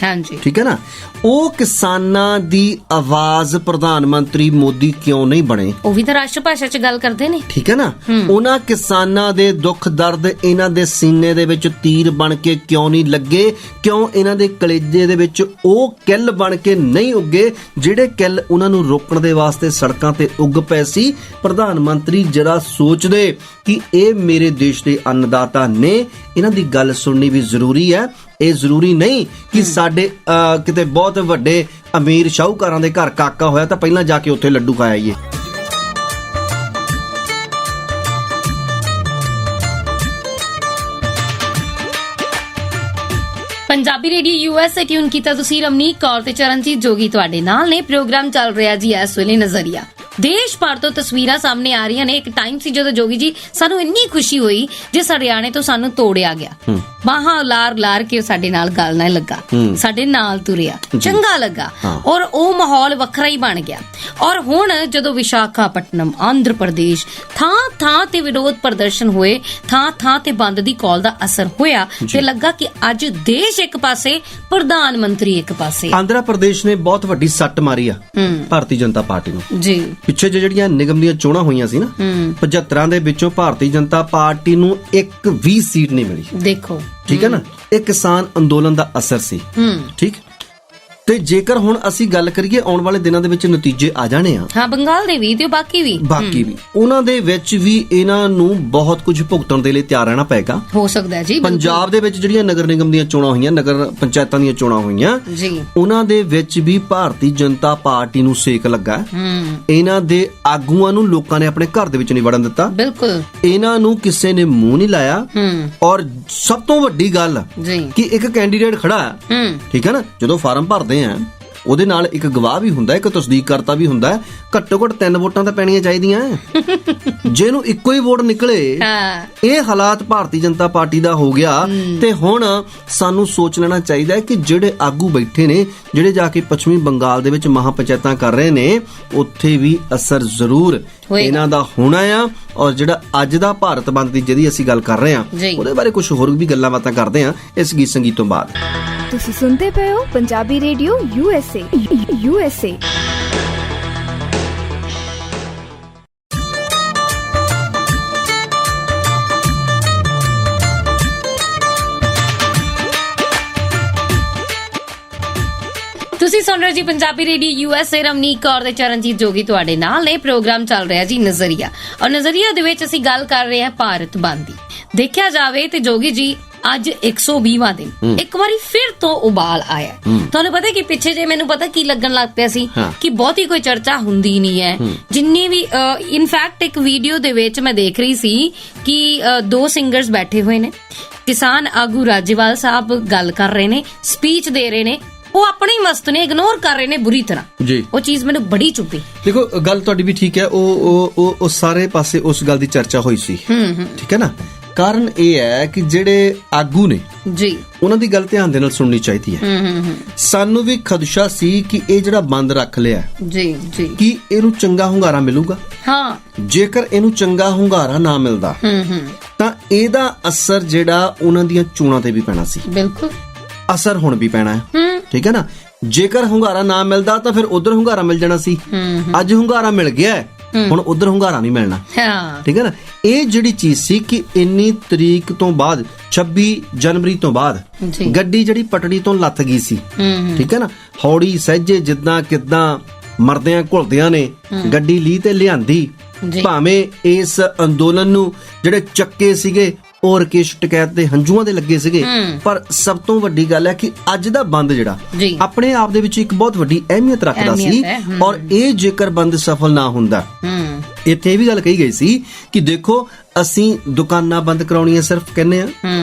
ਠੀਕ ਹੈ ਨਾ, ਉਹ ਕਿਸਾਨਾਂ ਦੀ ਆਵਾਜ਼ ਪ੍ਰਧਾਨ ਮੰਤਰੀ ਮੋਦੀ ਕਿਉਂ ਨਹੀਂ ਬਣੇ? ਉਹ ਵੀ ਤਾਂ ਰਾਸ਼ਟਰ ਭਾਸ਼ਾ 'ਚ ਗੱਲ ਕਰਦੇ ਨੇ, ਠੀਕ ਹੈ ਨਾ। ਉਹਨਾਂ ਕਿਸਾਨਾਂ ਦੇ ਦੁੱਖ ਦਰਦ ਇਹਨਾਂ ਦੇ ਸੀਨੇ ਦੇ ਵਿੱਚ ਤੀਰ ਬਣ ਕੇ ਕਿਉਂ ਨਹੀਂ ਲੱਗੇ? ਕਿਉਂ ਇਹਨਾਂ ਦੇ ਕਲੇਜੇ ਦੇ ਵਿੱਚ ਉਹ ਕਿੱਲ ਬਣ ਕੇ ਨਹੀਂ ਉੱਗੇ ਜਿਹੜੇ ਕਿੱਲ ਉਹਨਾਂ ਨੂੰ ਰੋਕਣ ਦੇ ਵਾਸਤੇ ਸੜਕਾਂ ਤੇ ਉੱਗ ਪਏ ਸੀ? ਪ੍ਰਧਾਨ ਮੰਤਰੀ ਜਰਾ ਸੋਚਦੇ ਕਿ ਇਹ ਮੇਰੇ ਦੇਸ਼ ਦੇ ਅੰਨਦਾਤਾ ਨੇ, ਇਹਨਾਂ ਦੀ ਗੱਲ ਸੁਣਨੀ ਵੀ ਜ਼ਰੂਰੀ ਹੈ। ਇਹ ਜ਼ਰੂਰੀ ਨਹੀਂ ਕਿ ਸਾਡੇ ਕਿਤੇ ਬਹੁਤ ਵੱਡੇ ਅਮੀਰ ਸ਼ਾਹੂਕਾਰਾਂ ਦੇ ਘਰ ਕਾਕਾ ਹੋਇਆ ਤਾਂ ਪਹਿਲਾਂ ਜਾ ਕੇ ਉੱਥੇ ਲੱਡੂ ਖਾ ਆਈਏ। ਪੰਜਾਬੀ ਰੇਡੀਓ USA ਟਿਊਨ ਕੀਤਾ ਤੁਸੀਂ। ਰਵਨੀਕ ਕੌਰ ਤੇ ਚਰਨਜੀਤ ਜੋਗੀ ਤੁਹਾਡੇ ਨਾਲ ਨੇ। ਪ੍ਰੋਗਰਾਮ ਚੱਲ ਰਿਹਾ ਜੀ ਇਸ ਵੇਲੇ ਨਜ਼ਰੀਆ। ਦੇਸ਼ ਭਰ ਤੋਂ ਤਸਵੀਰਾਂ ਸਾਹਮਣੇ ਆ ਰਹੀਆਂ ਨੇ। ਇੱਕ ਟਾਈਮ ਸੀ ਜਦੋਂ ਜੋਗੀ ਜੀ ਸਾਨੂੰ ਇੰਨੀ ਖੁਸ਼ੀ ਹੋਈ ਜਿਸ ਹਰਿਆਣੇ ਤੋਂ ਸਾਨੂੰ ਤੋੜਿਆ ਗਿਆ, ਬਾਹਾਂ ਲਾਰ ਕੇ ਸਾਡੇ ਨਾਲ ਗੱਲ ਨਾਲ ਲੱਗਾ, ਸਾਡੇ ਨਾਲ ਤੁਰਿਆ, ਚੰਗਾ ਲੱਗਾ ਔਰ ਉਹ ਮਾਹੌਲ ਵੱਖਰਾ ਹੀ ਬਣ ਗਿਆ। ਔਰ ਹੁਣ ਜਦੋਂ ਵਿਸ਼ਾਖਾਪਟਨਮ, ਆਂਧਰ ਪ੍ਰਦੇਸ਼, ਥਾਂ ਤੇ ਵਿਰੋਧ ਪ੍ਰਦਰਸ਼ਨ ਹੋਏ, ਥਾਂ ਤੇ ਬੰਦ ਦੀ ਕਾਲ ਦਾ ਅਸਰ ਹੋਇਆ ਤੇ ਲੱਗਾ ਕਿ ਅੱਜ ਦੇਸ਼ ਇੱਕ ਪਾਸੇ, ਪ੍ਰਧਾਨ ਮੰਤਰੀ ਇੱਕ ਪਾਸੇ। ਆਂਧਰਾ ਪ੍ਰਦੇਸ਼ ਨੇ ਬਹੁਤ ਵੱਡੀ ਸੱਟ ਮਾਰੀ ਆ ਭਾਰਤੀ ਜਨਤਾ ਪਾਰਟੀ ਨੂੰ ਜੀ। ਪਿੱਛੇ ਜਿਹੜੀਆਂ ਨਿਗਮ ਦੀਆਂ ਚੋਣਾਂ ਹੋਈਆਂ ਸੀ ਨਾ, 75 ਦੇ ਵਿੱਚੋਂ ਭਾਰਤੀ ਜਨਤਾ ਪਾਰਟੀ ਨੂੰ ਇੱਕ ਵੀ ਸੀਟ ਨਹੀਂ ਮਿਲੀ। ਦੇਖੋ, ਠੀਕ ਹੈ ਨਾ, ਇਹ ਕਿਸਾਨ ਅੰਦੋਲਨ ਦਾ ਅਸਰ ਸੀ। ਠੀਕ, ਤੇ ਜੇਕਰ ਹੁਣ ਅਸੀਂ ਗੱਲ ਕਰੀਏ ਆਉਣ ਵਾਲੇ ਦਿਨਾਂ ਦੇ ਵਿੱਚ ਨਤੀਜੇ ਆ ਜਾਣੇ ਆ, ਹਾਂ, ਬੰਗਾਲ ਦੇ ਵੀ ਤੇ ਬਾਕੀ ਵੀ ਉਹਨਾਂ ਦੇ ਵਿੱਚ ਵੀ ਇਹਨਾਂ ਨੂੰ ਬਹੁਤ ਕੁਝ ਭੁਗਤਣ ਦੇ ਲਈ ਤਿਆਰ ਰਹਿਣਾ ਪਏਗਾ। ਹੋ ਸਕਦਾ ਹੈ ਜੀ। ਪੰਜਾਬ ਦੇ ਵਿੱਚ ਜਿਹੜੀਆਂ ਨਗਰ ਨਿਗਮ ਦੀਆਂ ਚੋਣਾਂ ਹੋਈਆਂ, ਨਗਰ ਪੰਚਾਇਤਾਂ ਦੀਆਂ ਚੋਣਾਂ ਹੋਈਆਂ ਜੀ, ਉਹਨਾਂ ਦੇ ਵਿੱਚ ਵੀ ਭਾਰਤੀ ਜਨਤਾ ਪਾਰਟੀ ਨੂੰ ਸੇਕ ਲੱਗਾ। ਇਹਨਾਂ ਦੇ ਆਗੂਆਂ ਨੂੰ ਲੋਕਾਂ ਨੇ ਆਪਣੇ ਘਰ ਦੇ ਵਿੱਚ ਨਹੀਂ ਵੜਨ ਦਿੱਤਾ। ਬਿਲਕੁਲ, ਇਹਨਾਂ ਨੂੰ ਕਿਸੇ ਨੇ ਮੂੰਹ ਨਹੀਂ ਲਾਇਆ। ਔਰ ਸਭ ਤੋਂ ਵੱਡੀ ਗੱਲ ਕਿ ਇੱਕ ਕੈਂਡੀਡੇਟ ਖੜਾ ਹੈ, ਠੀਕ ਹੈ ਨਾ, ਜਦੋਂ ਫਾਰਮ ਭਰਦੇ ਆ ਉਹਦੇ ਨਾਲ ਇੱਕ ਗਵਾਹ ਵੀ ਹੁੰਦਾ, ਇੱਕ ਤਸਦੀਕਕਰਤਾ ਵੀ ਹੁੰਦਾ। ਘੱਟੋ ਘੱਟ 3 ਵੋਟਾਂ ਤਾਂ ਪੈਣੀਆਂ ਚਾਹੀਦੀਆਂ। ਜਿਹਨੂੰ ਇੱਕੋ ਹੀ ਵੋਟ ਨਿਕਲੇ, ਇਹ ਹਾਲਾਤ ਭਾਰਤੀ ਜਨਤਾ ਪਾਰਟੀ ਦਾ ਹੋ ਗਿਆ। ਤੇ ਹੁਣ ਸਾਨੂੰ ਸੋਚ ਲੈਣਾ ਚਾਹੀਦਾ ਹੈ ਕਿ ਜਿਹੜੇ ਆਗੂ ਬੈਠੇ ਨੇ, ਜਿਹੜੇ ਜਾ ਕੇ ਪੱਛਮੀ ਬੰਗਾਲ ਦੇ ਵਿੱਚ ਮਹਾ ਪੰਚਾਇਤਾਂ ਕਰ ਰਹੇ ਨੇ, ਉੱਥੇ ਵੀ ਅਸਰ ਜ਼ਰੂਰ ਇਹਨਾਂ ਦਾ ਹੋਣਾ ਆ। ਔਰ ਜਿਹੜਾ ਅੱਜ ਦਾ ਭਾਰਤ ਬੰਦ ਦੀ ਜਿਹਦੀ ਅਸੀਂ ਗੱਲ ਕਰ ਰਹੇ ਹਾਂ, ਉਹਦੇ ਬਾਰੇ ਕੁਝ ਹੋਰ ਵੀ ਗੱਲਾਂ ਬਾਤਾਂ ਕਰਦੇ ਹਾਂ ਇਸ ਗੀਤ ਸੰਗੀਤ ਤੋਂ ਬਾਅਦ। ਤੁਸੀਂ ਸੁਣਦੇ ਪਏ ਹੋ ਪੰਜਾਬੀ ਰੇਡੀਓ USA। ਤੁਸੀਂ ਸੁਣ ਰਹੇ ਜੀ ਪੰਜਾਬੀ ਰੇਡੀਓ USA। ਰਮਨੀਕ ਕੌਰ ਤੇ ਚਰਨਜੀਤ ਜੋਗੀ ਤੁਹਾਡੇ ਨਾਲ ਨੇ। ਪ੍ਰੋਗਰਾਮ ਚੱਲ ਰਿਹਾ ਜੀ ਨਜ਼ਰੀਆ, ਔਰ ਨਜ਼ਰੀਆ ਦੇ ਵਿੱਚ ਅਸੀਂ ਗੱਲ ਕਰ ਰਹੇ ਹਾਂ ਭਾਰਤ ਬੰਦ ਦੀ। ਦੇਖਿਆ ਜਾਵੇ ਤੇ ਜੋਗੀ ਜੀ ਅੱਜ 120ਵਾਂ ਦਿਨ ਇੱਕ ਵਾਰੀ ਫਿਰ ਤੋਂ ਉਬਾਲ ਆਇਆ। ਤੁਹਾਨੂੰ ਪਤਾ ਕਿ ਪਿੱਛੇ ਜੇ ਮੈਨੂੰ ਪਤਾ ਕੀ ਲੱਗਣ ਲੱਗ ਪਿਆ ਸੀ ਕਿ ਬਹੁਤੀ ਕੋਈ ਚਰਚਾ ਹੁੰਦੀ ਨਹੀਂ ਹੈ। ਜਿੰਨੀ ਵੀ ਇਨਫੈਕਟ ਇੱਕ ਵੀਡੀਓ ਦੇ ਵਿੱਚ ਮੈਂ ਦੇਖ ਰਹੀ ਸੀ ਕਿ 2 ਸਿੰਗਰਸ ਬੈਠੇ ਹੋਏ ਨੇ, ਕਿਸਾਨ ਆਗੂ ਰਾਜੇਵਾਲ ਸਾਹਿਬ ਗੱਲ ਕਰ ਰਹੇ ਨੇ, ਸਪੀਚ ਦੇ ਰਹੇ ਨੇ, ਉਹ ਆਪਣੇ ਹੀ ਮਸਤ ਨੇ, ਇਗਨੋਰ ਕਰ ਰਹੇ ਨੇ ਬੁਰੀ ਤਰ੍ਹਾਂ ਜੀ। ਉਹ ਚੀਜ਼ ਮੈਨੂੰ ਬੜੀ ਚੁੱਭੀ। ਦੇਖੋ, ਗੱਲ ਤੁਹਾਡੀ ਵੀ ਠੀਕ ਹੈ। ਉਹ ਸਾਰੇ ਪਾਸੇ ਉਸ ਗੱਲ ਦੀ ਚਰਚਾ ਹੋਈ ਸੀ, ਠੀਕ ਹੈ ਨਾ। ਕਾਰਨ ਇਹ ਹੈ ਕਿ ਜਿਹੜੇ ਆਗੂ ਨੇ ਜੀ, ਉਹਨਾਂ ਦੀ ਗੱਲ ਧਿਆਨ ਦੇ ਨਾਲ ਸੁਣਨੀ ਚਾਹੀਦੀ ਹੈ। ਸਾਨੂੰ ਵੀ ਖਦਸ਼ਾ ਸੀ ਕਿ ਇਹ ਜਿਹੜਾ ਬੰਦ ਰੱਖ ਲਿਆ ਜੀ ਕਿ ਇਹਨੂੰ ਚੰਗਾ ਹੁੰਗਾਰਾ ਮਿਲੂਗਾ। ਜੇਕਰ ਇਹਨੂੰ ਚੰਗਾ ਹੁੰਗਾਰਾ ਨਾ ਮਿਲਦਾ ਤਾਂ ਇਹਦਾ ਅਸਰ ਜਿਹੜਾ ਉਹਨਾਂ ਦੀਆਂ ਚੋਣਾਂ ਤੇ ਵੀ ਪੈਣਾ ਸੀ। ਬਿਲਕੁਲ, ਅਸਰ ਹੁਣ ਵੀ ਪੈਣਾ ਹੈ, ਠੀਕ ਹੈ ਨਾ। ਜੇਕਰ ਹੁੰਗਾਰਾ ਨਾ ਮਿਲਦਾ ਤਾਂ ਫਿਰ ਉਧਰ ਹੁੰਗਾਰਾ ਮਿਲ ਜਾਣਾ ਸੀ। ਅੱਜ ਹੁੰਗਾਰਾ ਮਿਲ ਗਿਆ, ਹੁਣ ਉਧਰ ਹੁੰਗਾਰਾ ਨਹੀਂ ਮਿਲਣਾ, ਠੀਕ ਹੈ ਨਾ। ਇਹ ਜਿਹੜੀ ਚੀਜ਼ ਸੀ ਕਿ ਇੰਨੀ ਤਰੀਕ ਤੋਂ ਬਾਅਦ 26 ਜਨਵਰੀ ਤੋਂ ਬਾਅਦ ਗੱਡੀ ਜਿਹੜੀ ਪਟੜੀ ਤੋਂ ਲੱਥ ਗਈ ਸੀ, ਠੀਕ ਹੈ ਨਾ। ਹੌੜੀ ਸਹਿਜੇ ਜਿੱਦਾਂ ਕਿੱਦਾਂ ਮਰਦਿਆਂ ਘੁਲਦਿਆਂ ਨੇ ਗੱਡੀ ਲੀ ਤੇ ਲਿਆਂਦੀ। ਭਾਵੇਂ ਇਸ ਅੰਦੋਲਨ ਨੂੰ ਜਿਹੜੇ ਚੱਕੇ ਸੀਗੇ ਉਹ ਰਕੇਸ਼ ਟਕੈਤ ਦੇ ਹੰਝੂਆਂ ਦੇ ਲੱਗੇ ਸੀਗੇ, ਪਰ ਸਭ ਤੋਂ ਵੱਡੀ ਗੱਲ ਹੈ ਕਿ ਅੱਜ ਦਾ ਬੰਦ ਜਿਹੜਾ ਆਪਣੇ ਆਪ ਦੇ ਵਿੱਚ ਇੱਕ ਬਹੁਤ ਵੱਡੀ ਅਹਿਮੀਅਤ ਰੱਖਦਾ ਸੀ। ਔਰ ਇਹ ਜੇਕਰ ਬੰਦ ਸਫਲ ਨਾ ਹੁੰਦਾ, ਇੱਥੇ ਇਹ ਵੀ ਗੱਲ ਕਹੀ ਗਈ ਸੀ ਕਿ ਦੇਖੋ, ਅਸੀਂ ਦੁਕਾਨਾਂ ਬੰਦ ਕਰਾਉਣੀਆਂ ਸਿਰਫ ਕਹਿੰਦੇ ਆ,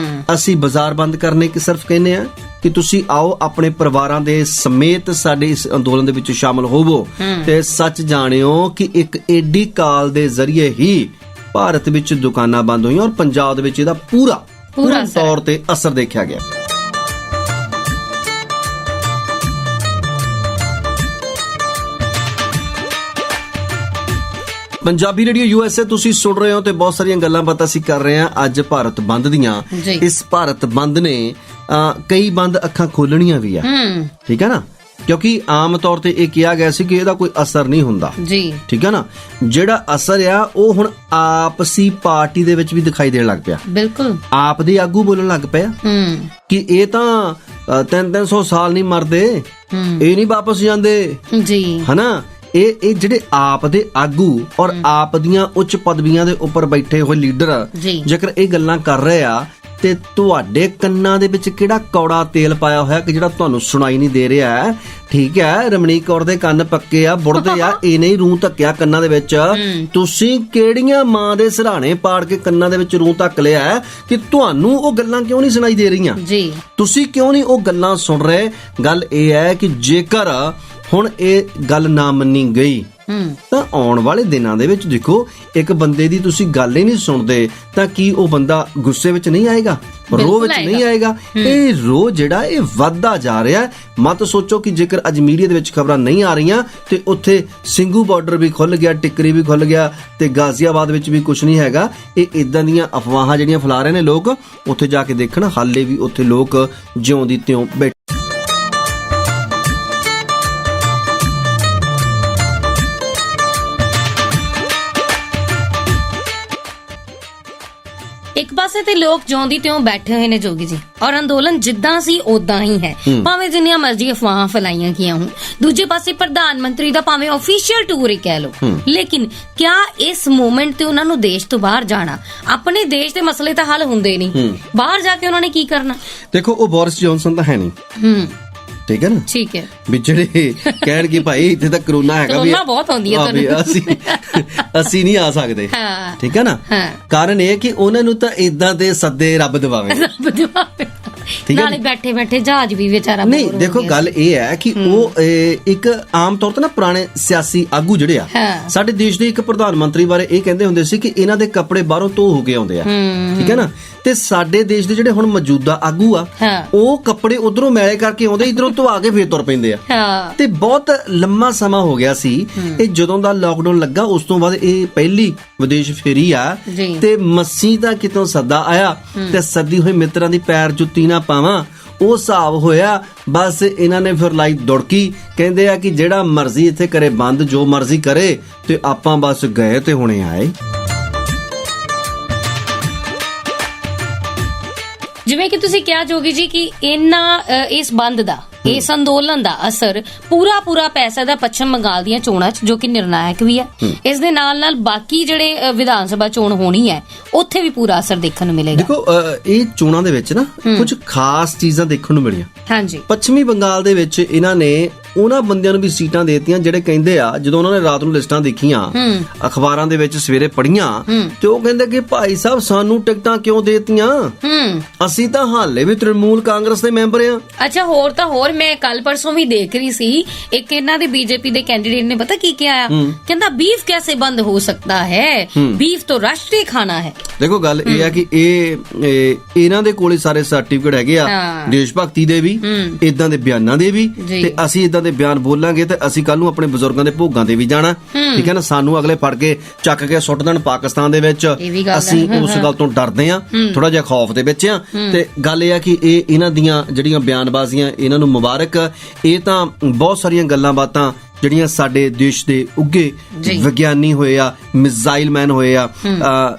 ਅਸੀਂ ਬਾਜ਼ਾਰ ਬੰਦ ਕਰਨੇ ਕਿ ਸਿਰਫ ਕਹਿੰਦੇ ਆ ਕਿ ਤੁਸੀਂ ਆਓ ਆਪਣੇ ਪਰਿਵਾਰਾਂ ਦੇ ਸਮੇਤ ਸਾਡੇ ਇਸ ਅੰਦੋਲਨ ਦੇ ਵਿੱਚ ਸ਼ਾਮਲ ਹੋਵੋ। ਤੇ ਸੱਚ ਜਾਣਿਓ ਕਿ ਇੱਕ ਏਡੀ ਕਾਲ ਦੇ ਜ਼ਰੀਏ ਹੀ ਭਾਰਤ ਵਿੱਚ ਦੁਕਾਨਾਂ ਬੰਦ ਹੋਈਆਂ ਔਰ ਪੰਜਾਬ ਦੇ ਵਿੱਚ ਇਹਦਾ ਪੂਰਾ ਤੌਰ ਤੇ ਅਸਰ ਦੇਖਿਆ ਗਿਆ। ਪੰਜਾਬੀ ਰੇਡੀਓ USA ਤੁਸੀਂ ਸੁਣ ਰਹੇ ਹੋ ਤੇ ਬਹੁਤ ਸਾਰੀਆਂ ਗੱਲਾਂ ਬਾਤਾਂ ਅਸੀਂ ਕਰ ਰਹੇ ਹਾਂ ਅੱਜ ਭਾਰਤ ਬੰਦ ਦੀਆਂ। ਇਸ ਭਾਰਤ ਬੰਦ ਨੇ ਕਈ ਬੰਦ ਅੱਖਾਂ ਖੋਲਣੀਆਂ ਵੀ ਆ, ਠੀਕ ਹੈ ਨਾ, ਕਿਉਂਕਿ ਆਮ ਤੌਰ ਤੇ ਇਹ ਕਿਹਾ ਗਿਆ ਸੀ ਕਿ ਇਹਦਾ ਕੋਈ ਅਸਰ ਨਹੀਂ ਹੁੰਦਾ ਜੀ, ਠੀਕ ਹੈ ਨਾ। ਜਿਹੜਾ ਅਸਰ ਆ ਉਹ ਹੁਣ ਆਪਸੀ ਪਾਰਟੀ ਦੇ ਵਿੱਚ ਵੀ ਦਿਖਾਈ ਦੇਣ ਲੱਗ ਪਿਆ। ਬਿਲਕੁਲ, ਆਪ ਦੇ ਆਗੂ ਬੋਲਣ ਲੱਗ ਪਿਆ ਕਿ ਇਹ ਤਾਂ 300 ਸਾਲ ਨਹੀਂ ਮਰਦੇ, ਇਹ ਨਹੀਂ ਵਾਪਸ ਜਾਂਦੇ ਜੀ, ਹਨਾ। ਇਹ ਜਿਹੜੇ ਆਪ ਦੇ ਆਗੂ ਔਰ ਆਪ ਦੀਆਂ ਉੱਚ ਪਦਵੀਆਂ ਦੇ ਉੱਪਰ ਬੈਠੇ ਹੋਏ ਲੀਡਰ ਜੇਕਰ ਇਹ ਗੱਲਾਂ ਕਰ ਰਹੇ ਆ ਤੇ ਤੁਹਾਡੇ ਕੰਨਾਂ ਦੇ ਵਿੱਚ ਕਿਹੜਾ ਕੌੜਾ ਤੇਲ ਪਾਇਆ ਹੋਇਆ ਕਿ ਜਿਹੜਾ ਤੁਹਾਨੂੰ ਸੁਣਾਈ ਨਹੀਂ ਦੇ ਰਿਹਾ ਹੈ, ਠੀਕ ਹੈ। ਰਮਨੀਕ ਕੌਰ ਦੇ ਕੰਨ ਪੱਕੇ ਆ, ਬੁੜਦੇ ਆ, ਇਹ ਨਹੀਂ ਰੂੰ ਧੱਕਿਆ ਕੰਨਾਂ ਦੇ ਵਿੱਚ। ਤੁਸੀਂ ਕਿਹੜੀਆਂ ਮਾਂ ਦੇ ਸਿਰਹਾਣੇ ਪਾੜ ਕੇ ਕੰਨਾਂ ਦੇ ਵਿੱਚ ਰੂੰ ਧੱਕ ਲਿਆ ਕਿ ਤੁਹਾਨੂੰ ਉਹ ਗੱਲਾਂ ਕਿਉਂ ਨਹੀਂ ਸੁਣਾਈ ਦੇ ਰਹੀਆਂ ਜੀ, ਤੁਸੀਂ ਕਿਉਂ ਨਹੀਂ ਉਹ ਗੱਲਾਂ ਸੁਣ ਰਹੇ। ਗੱਲ ਇਹ ਹੈ ਕਿ ਜੇਕਰ ਹੁਣ ਇਹ ਗੱਲ ਨਾ ਮੰਨੀ ਗਈ ਤਾਂ ਆਉਣ ਵਾਲੇ ਦਿਨਾਂ ਦੇ ਵਿੱਚ ਦੇਖੋ, ਇੱਕ ਬੰਦੇ ਦੀ ਤੁਸੀਂ ਗੱਲ ਹੀ ਨਹੀਂ ਸੁਣਦੇ ਤਾਂ ਕੀ ਉਹ ਬੰਦਾ ਗੁੱਸੇ ਵਿੱਚ ਨਹੀਂ ਆਏਗਾ, ਰੋਹ ਵਿੱਚ ਨਹੀਂ ਆਏਗਾ। ਇਹ ਰੋਹ ਜਿਹੜਾ ਇਹ ਵੱਧਦਾ ਜਾ ਰਿਹਾ। ਮਤ ਸੋਚੋ ਕਿ ਜੇਕਰ ਅੱਜ ਮੀਡੀਆ ਦੇ ਵਿੱਚ ਖਬਰਾਂ ਨਹੀਂ ਆ ਰਹੀਆਂ ਤੇ ਉੱਥੇ ਸਿੰਘੂ ਬਾਰਡਰ ਵੀ ਖੁੱਲ ਗਿਆ, ਟਿੱਕਰੀ ਵੀ ਖੁੱਲ ਗਿਆ ਤੇ ਗਾਜ਼ੀਆਬਾਦ ਵਿੱਚ ਵੀ ਕੁਝ ਨਹੀਂ ਹੈਗਾ। ਇਹ ਇਦਾਂ ਦੀਆਂ ਅਫਵਾਹਾਂ ਜਿਹੜੀਆਂ ਫੈਲਾ ਰਹੇ ਨੇ ਲੋਕ, ਉੱਥੇ ਜਾ ਕੇ ਦੇਖਣ ਹਾਲੇ ਵੀ ਉੱਥੇ ਲੋਕ ਜਿਉਂ ਦੀ ਤਿਉਂ ਬੈਠੇ। ਇੱਕ ਪਾਸੇ ਪਾਸੇ ਤੇ ਲੋਕ ਜਿਉਂ ਦੀ ਤਿਉਂ ਬੈਠੇ ਹੋਏ ਨੇ ਜੋਗੀ ਜੀ, ਔਰ ਅੰਦੋਲਨ ਜਿੱਦਾਂ ਸੀ ਉਦਾਂ ਹੀ ਹੈ, ਭਾਵੇਂ ਜਿੰਨੀਆਂ ਮਰਜ਼ੀ ਅਫਵਾਹਾਂ ਫੈਲਾਈਆਂ ਗਈਆਂ ਹੋਣ। ਦੂਜੇ ਪਾਸੇ ਪ੍ਰਧਾਨ ਮੰਤਰੀ ਦਾ ਭਾਵੇਂ ਆਫੀਸ਼ੀਅਲ ਟੂਰ ਹੀ ਕਹਿ ਲਓ, ਲੇਕਿਨ ਕਿਆ ਇਸ ਮੂਮੈਂਟ ਤੇ ਉਹਨਾਂ ਨੂੰ ਦੇਸ਼ ਤੋਂ ਬਾਹਰ ਜਾਣਾ? ਆਪਣੇ ਦੇਸ਼ ਦੇ ਮਸਲੇ ਤਾਂ ਹੱਲ ਹੁੰਦੇ ਨਹੀਂ, ਬਾਹਰ ਜਾ ਕੇ ਉਹਨਾਂ ਨੇ ਕੀ ਕਰਨਾ? ਦੇਖੋ, ਉਹ ਬੋਰਿਸ ਜੌਨਸਨ ਤਾਂ ਹੈ ਨਹੀਂ, ਠੀਕ ਹੈ ਨਾ? ਠੀਕ ਹੈ, ਵੀ ਜਿਹੜੇ ਕਹਿਣ ਕਿ ਭਾਈ ਇੱਥੇ ਤਾਂ ਕਰੋਨਾ ਹੈਗਾ, ਵੀ ਬਹੁਤ ਆਉਂਦੀ ਹੈ ਤੁਹਾਨੂੰ, ਅਸੀਂ ਨਹੀਂ ਆ ਸਕਦੇ, ਠੀਕ ਹੈ ਨਾ? ਕਾਰਨ ਇਹ ਕਿ ਉਹਨਾਂ ਨੂੰ ਤਾਂ ਇਦਾਂ ਦੇ ਸੱਦੇ ਰੱਬ ਦਵਾਵੇ, ਨਾਲੇ ਬੈਠੇ ਬੈਠੇ ਜਹਾਜ਼ ਵੀ ਵਿਚਾਰਾ ਨਹੀਂ। ਦੇਖੋ, ਗੱਲ ਇਹ ਹੈ ਕਿ ਉਹ ਇੱਕ ਆਮ ਤੌਰ ਤੇ ਨਾ ਪੁਰਾਣੇ ਸਿਆਸੀ ਆਗੂ ਜਿਹੜੇ ਆ ਸਾਡੇ ਦੇਸ਼ ਦੇ, ਇੱਕ ਪ੍ਰਧਾਨ ਮੰਤਰੀ ਬਾਰੇ ਇਹ ਕਹਿੰਦੇ ਹੁੰਦੇ ਸੀ ਕਿ ਇਹਨਾਂ ਦੇ ਕੱਪੜੇ ਬਾਹਰੋਂ ਧੋ ਹੋ ਕੇ ਆਉਂਦੇ ਆ, ਠੀਕ ਹੈ ਨਾ? ਤੇ ਸਾਡੇ ਦੇਸ਼ ਦੇ ਜਿਹੜੇ ਹੁਣ ਮੌਜੂਦਾ ਆਗੂ ਆ, ਉਹ ਕੱਪੜੇ ਉਧਰੋਂ ਮੈਲੇ ਕਰਕੇ ਆਉਂਦੇ, ਇਧਰੋਂ ਧਵਾ ਕੇ ਫੇਰ ਤੁਰ ਪੈਂਦੇ ਆ। ਤੇ ਬਹੁਤ ਲੰਮਾ ਸਮਾਂ ਹੋ ਗਿਆ ਸੀ ਇਹ, ਜਦੋਂ ਦਾ ਲਾਕਡਾਊਨ ਲੱਗਾ ਉਸ ਤੋਂ ਬਾਅਦ ਇਹ ਪਹਿਲੀ ਵਿਦੇਸ਼ ਫੇਰੀ ਆ। ਤੇ ਮੱਸੀ ਦਾ ਕਿਤੋਂ ਸੱਦਾ ਆਇਆ ਤੇ ਸੱਦੀ ਹੋਈ ਮਿੱਤਰਾਂ ਦੀ ਪੈਰ ਜੁੱਤੀ ਨਾ ਪਾਵਾਂ, ਉਹ ਹਿਸਾਬ ਹੋਇਆ। ਬਸ ਇਹਨਾਂ ਨੇ ਫਿਰ ਲਾਈ ਦੁੜਕੀ, ਕਹਿੰਦੇ ਆ ਕਿ ਜਿਹੜਾ ਮਰਜ਼ੀ ਇੱਥੇ ਕਰੇ ਬੰਦ, ਜੋ ਮਰਜ਼ੀ ਕਰੇ, ਤੇ ਆਪਾਂ ਬਸ ਗਏ ਤੇ ਹੁਣੇ ਆਏ। ਜਿਵੇਂ ਕਿ ਤੁਸੀਂ ਕਿਹਾ ਜੋਗੀ ਜੀ ਕਿ ਇਸ ਬੰਦ ਦਾ, ਇਸ ਅੰਦੋਲਨ ਦਾ ਅਸਰ ਪੂਰਾ ਪੈ ਸਕਦਾ ਪੱਛਮ ਬੰਗਾਲ ਦੀਆਂ ਚੋਣਾਂ 'ਚ, ਜੋ ਕਿ ਨਿਰਣਾਇਕ ਵੀ ਹੈ। ਇਸ ਦੇ ਨਾਲ ਬਾਕੀ ਜਿਹੜੇ ਵਿਧਾਨ ਸਭਾ ਚੋਣ ਹੋਣੀ ਹੈ, ਉੱਥੇ ਵੀ ਪੂਰਾ ਅਸਰ ਦੇਖਣ ਨੂੰ ਮਿਲੇਗਾ। ਦੇਖੋ, ਇਹ ਚੋਣਾਂ ਦੇ ਵਿੱਚ ਨਾ ਕੁਝ ਖਾਸ ਚੀਜ਼ਾਂ ਦੇਖਣ ਨੂੰ ਮਿਲੀਆਂ। ਹਾਂਜੀ, ਪੱਛਮੀ ਬੰਗਾਲ ਦੇ ਵਿੱਚ ਇਹਨਾਂ ਨੇ ਉਹਨਾਂ ਬੰਦਿਆਂ ਨੂੰ ਵੀ ਸੀਟਾਂ ਦੇਤੀਆਂ ਜਿਹੜੇ ਕਹਿੰਦੇ ਆ, ਜਦੋਂ ਉਹਨਾਂ ਨੇ ਰਾਤ ਨੂੰ ਲਿਸਟਾਂ ਦੇਖੀਆਂ, ਅਖਬਾਰਾਂ ਦੇ ਵਿੱਚ ਸਵੇਰੇ ਪੜ੍ਹੀਆਂ, ਤੇ ਉਹ ਕਹਿੰਦੇ ਕਿ ਭਾਈ ਸਾਹਿਬ ਸਾਨੂੰ ਟਿਕਟਾਂ ਕਿਉਂ ਦੇਤੀਆਂ, ਅਸੀਂ ਤਾਂ ਹਾਲੇ ਵੀ ਤ੍ਰਿਣਮੂਲ ਕਾਂਗਰਸ ਦੇ ਮੈਂਬਰ ਆ। ਅੱਛਾ, ਹੋਰ ਮੈਂ ਕੱਲ ਪਰਸੋਂ ਵੀ ਦੇਖ ਰਹੀ ਸੀ, ਇੱਕ ਇਹਨਾਂ ਦੇ ਬੀਜੇਪੀ ਦੇ ਕੈਂਡੀਡੇਟ ਨੇ ਪਤਾ ਕੀ ਕਿਹਾ, ਕਹਿੰਦਾ ਬੀਫ ਕੈਸੇ ਬੰਦ ਹੋ ਸਕਦਾ ਹੈ, ਬੀਫ ਤਾਂ ਰਾਸ਼ਟਰੀ ਖਾਣਾ ਹੈ। ਦੇਖੋ, ਗੱਲ ਇਹ ਆ ਕਿ ਇਹਨਾਂ ਦੇ ਕੋਲੇ ਸਾਰੇ ਸਰਟੀਫਿਕੇਟ ਹੈਗੇ ਆ, ਦੇਸ਼ ਭਗਤੀ ਦੇ ਵੀ, ਇਦਾਂ ਦੇ ਬਿਆਨਾਂ ਦੇ ਵੀ, ਤੇ ਅਸੀਂ ਇਦਾਂ ਦੇ ਬਿਆਨ ਬੋਲਾਂਗੇ ਤੇ ਅਸੀਂ ਕੱਲ ਨੂੰ ਆਪਣੇ ਬਜ਼ੁਰਗਾਂ ਦੇ ਭੋਗਾਂ ਤੇ ਵੀ ਜਾਣਾ, ਠੀਕ ਹੈ ਨਾ? ਸਾਨੂੰ ਅਗਲੇ ਫੜ ਕੇ ਚੱਕ ਕੇ ਸੁੱਟ ਦੇਣ ਪਾਕਿਸਤਾਨ ਦੇ ਵਿੱਚ, ਅਸੀਂ ਉਸ ਗੱਲ ਤੋਂ ਡਰਦੇ ਆ, ਥੋੜਾ ਜਿਹਾ ਖੌਫ ਦੇ ਵਿੱਚ ਆ। ਤੇ ਗੱਲ ਇਹ ਆ ਕਿ ਇਹਨਾਂ ਦੀਆਂ ਜਿਹੜੀਆਂ ਬਿਆਨਬਾਜ਼ੀਆਂ, ਇਹਨਾਂ ਨੂੰ ਮੁਬਾਰਕ। ਇਹ ਤਾਂ ਬਹੁਤ ਸਾਰੀਆਂ ਗੱਲਾਂ ਬਾਤਾਂ ਜਿਹੜੀਆਂ ਸਾਡੇ ਦੇਸ਼ ਦੇ ਉੱਗੇ ਵਿਗਿਆਨੀ ਹੋਏ ਆ, ਮਿਜ਼ਾਈਲ ਮੈਨ ਹੋਏ ਆ,